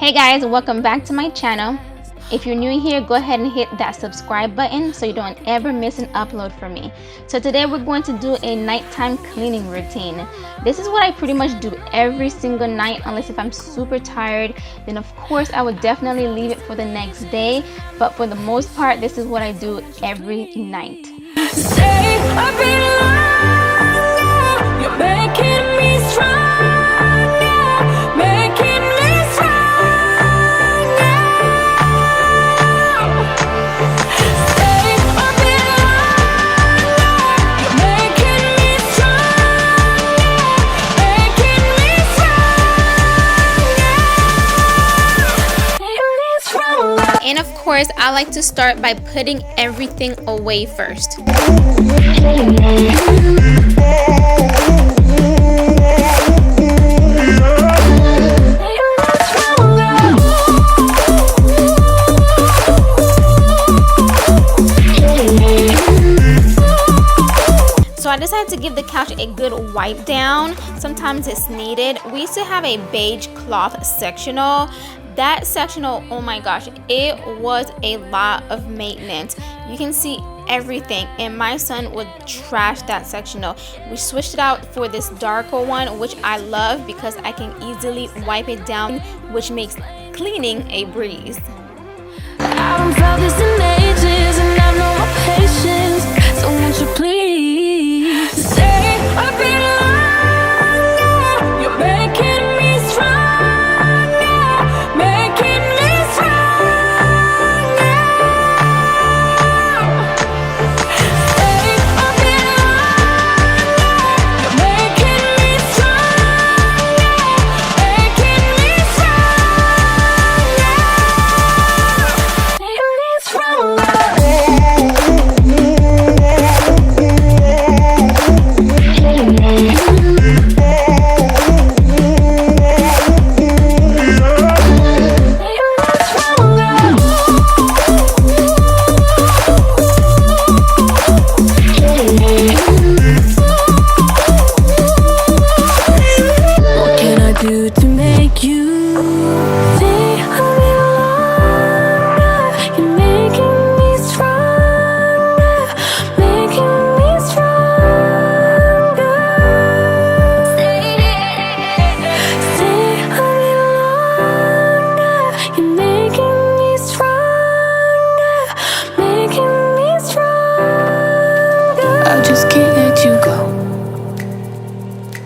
Hey guys, welcome back to my channel. If you're new here, go ahead and hit that subscribe button so you don't ever miss an upload from me. So today we're going to do a nighttime cleaning routine. This is what I pretty much do every single night, unless if I'm super tired, then of course I would definitely leave it for the next day. But for the most part, this is what I do every night. Say I've been longer, you're making me stronger, making me stronger. Say I've been longer, you're making me stronger, making me stronger. And of course, I like to start by putting everything away first. So I decided to give the couch a good wipe down. Sometimes it's needed. We used to have a beige cloth sectional. That sectional, oh my gosh, it was a lot of maintenance. You can see everything, and my son would trash that sectional. We switched it out for this darker one, which I love because I can easily wipe it down, which makes cleaning a breeze. I haven't felt this in ages, and I've no more patience. So won't you please say I've been longer, you're making me stronger, making me stronger. Say I've been longer, you're making me stronger, making me stronger.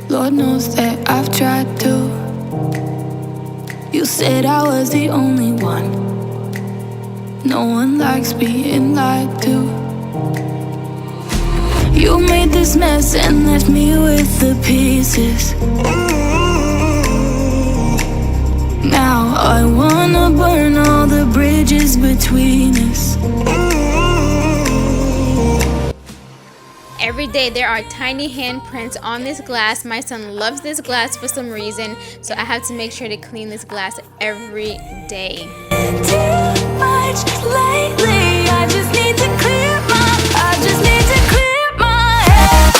Lord knows that I've tried to. You said I was the only one. No one likes being lied to. You made this mess and left me with the pieces. Now I wanna burn all the bridges between us. Every day there are tiny handprints on this glass. My son loves this glass for some reason, so I have to make sure to clean this glass every day. Too much lately. I just need to clear my head. I just need to clear my head.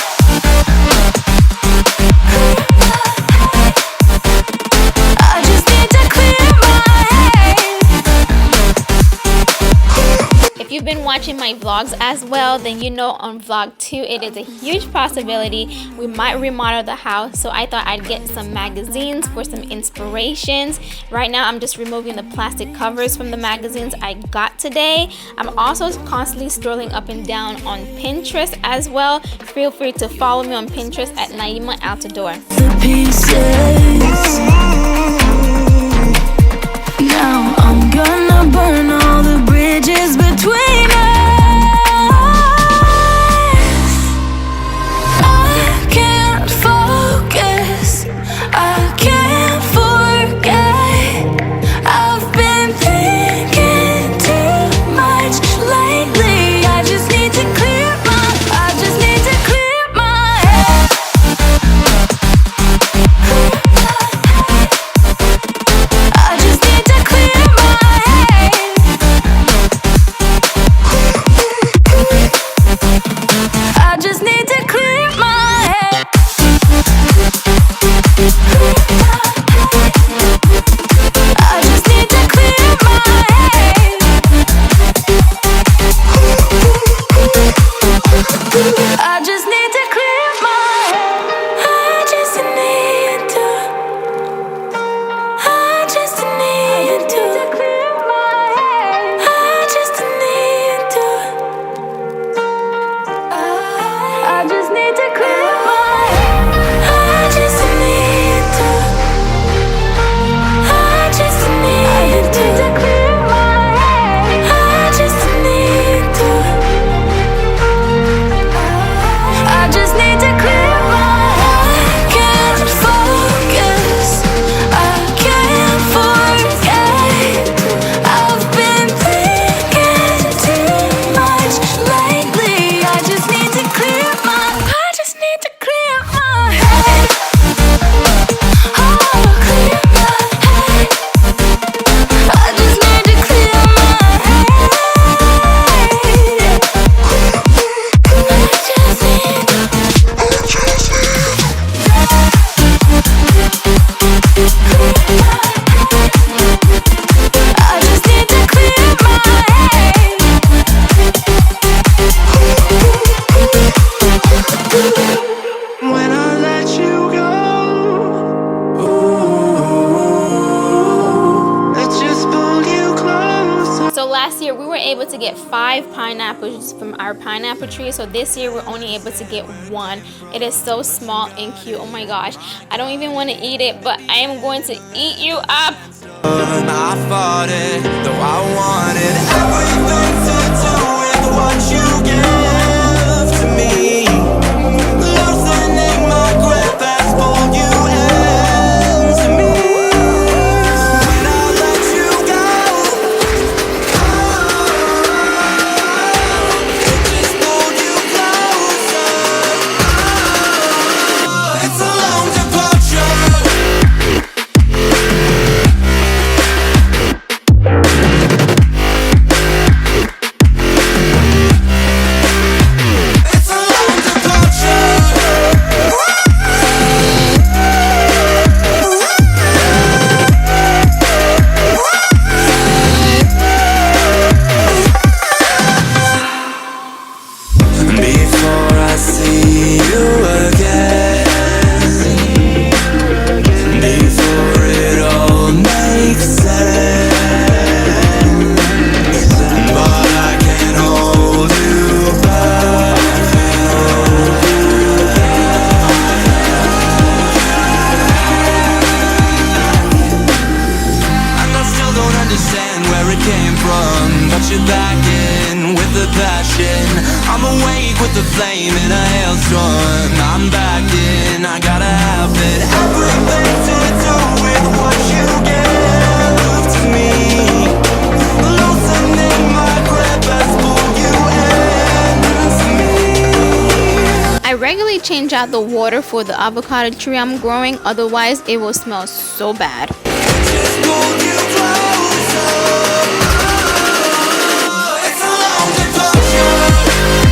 If you've been watching my vlogs as well, then you know on vlog 2 it is a huge possibility we might remodel the house, so I thought I'd get some magazines for some inspirations. Right now I'm just removing the plastic covers from the magazines I got today. I'm also constantly strolling up and down on Pinterest as well. Feel free to follow me on Pinterest at Naimah Altidore. The pieces. Now I'm gonna burn all the bridges between us. I can't focus, I can't forget. I've been thinking too much lately. I just need to clear my head. I just need to clear my head. just need to clear my head. I just need to. I just need to clear my head. I just need to. I just need to clear my head. I just need to. I just need to clear my head. I just need to. I just need to clear my head. Can't focus. I can't forget. I've been thinking too much lately. I just need to clear my. I just need to clear my head. Oh, clear my head. I just need to clear my head. I just need to clear my head. When I let you go, I just pulled you closer. So last year we were able to get 5 pineapples from our pineapple tree. So this year we're only able to get 1. It is so small and cute. Oh my gosh. I don't even want to eat it, but I am going to eat you up. I fought it, though I wanted everything to do with what you give to me. Loosening my grip has pulled you into me. When I let you go, it just pulled you closer. It's a long departure. It's a long departure. Before I see you again, before it all makes sense, but I can't hold you back. And I still don't understand where it came from, but you're back in with the passion. I'm awake with the flame in a hailstorm. I'm back in, I gotta have it. Everything to do with what you give to me. Loosening my grip has pulled you into me. I regularly change out the water for the avocado tree I'm growing, otherwise it will smell so bad. Just pulled you closer. It's a long departure. It's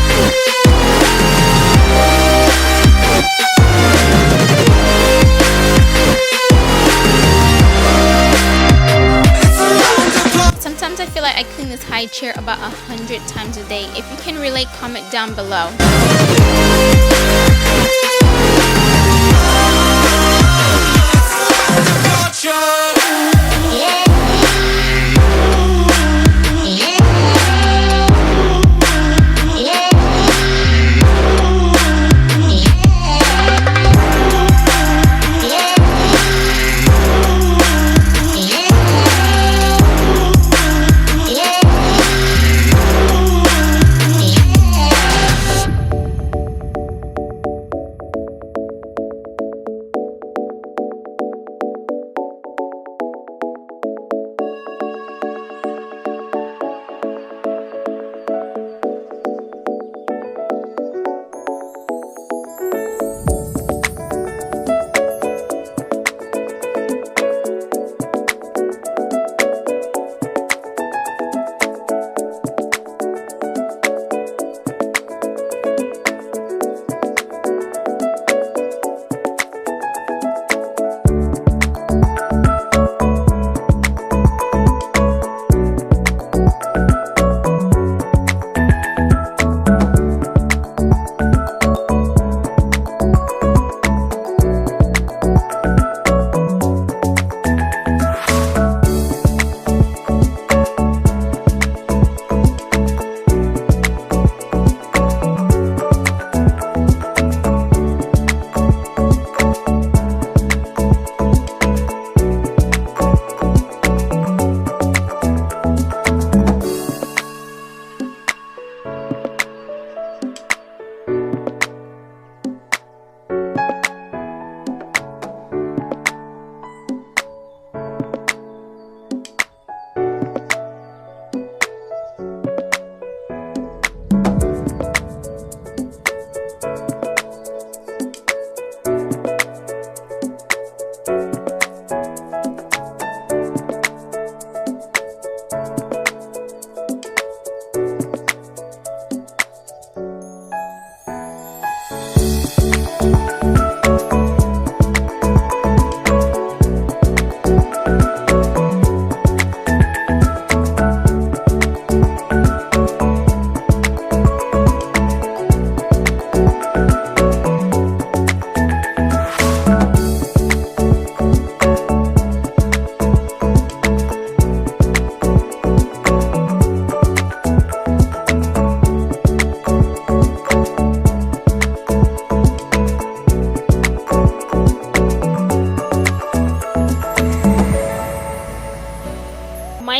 a long departure. Sometimes I feel like I clean this high chair about 100 times a day. If you can relate, comment down below.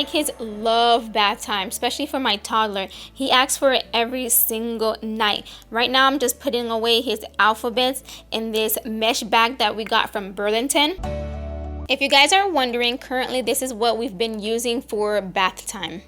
My kids love bath time, especially for my toddler. He asks for it every single night. Right now I'm just putting away his alphabets in this mesh bag that we got from Burlington. If you guys are wondering, currently this is what we've been using for bath time.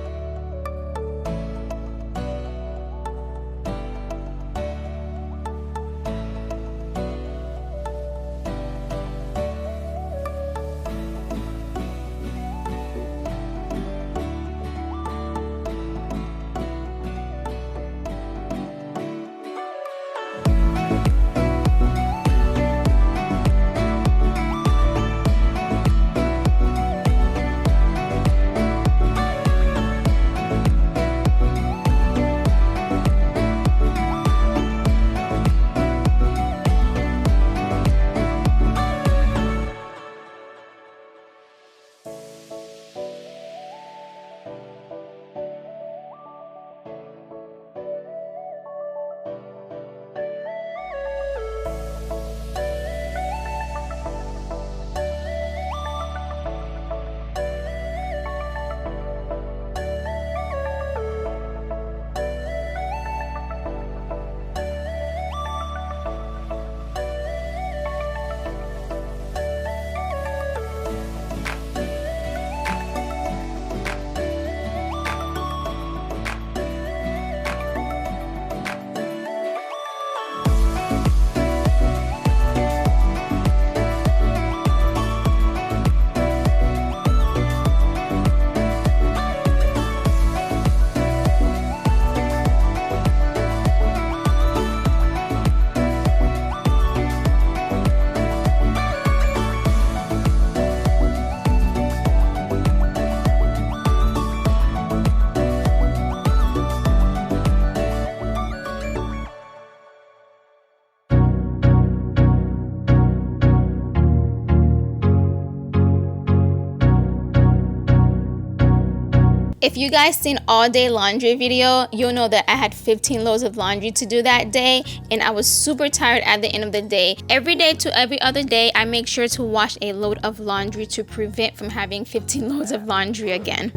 If you guys seen all day laundry video, you'll know that I had 15 loads of laundry to do that day, and I was super tired at the end of the day. Every day to every other day, I make sure to wash a load of laundry to prevent from having 15 loads of laundry again.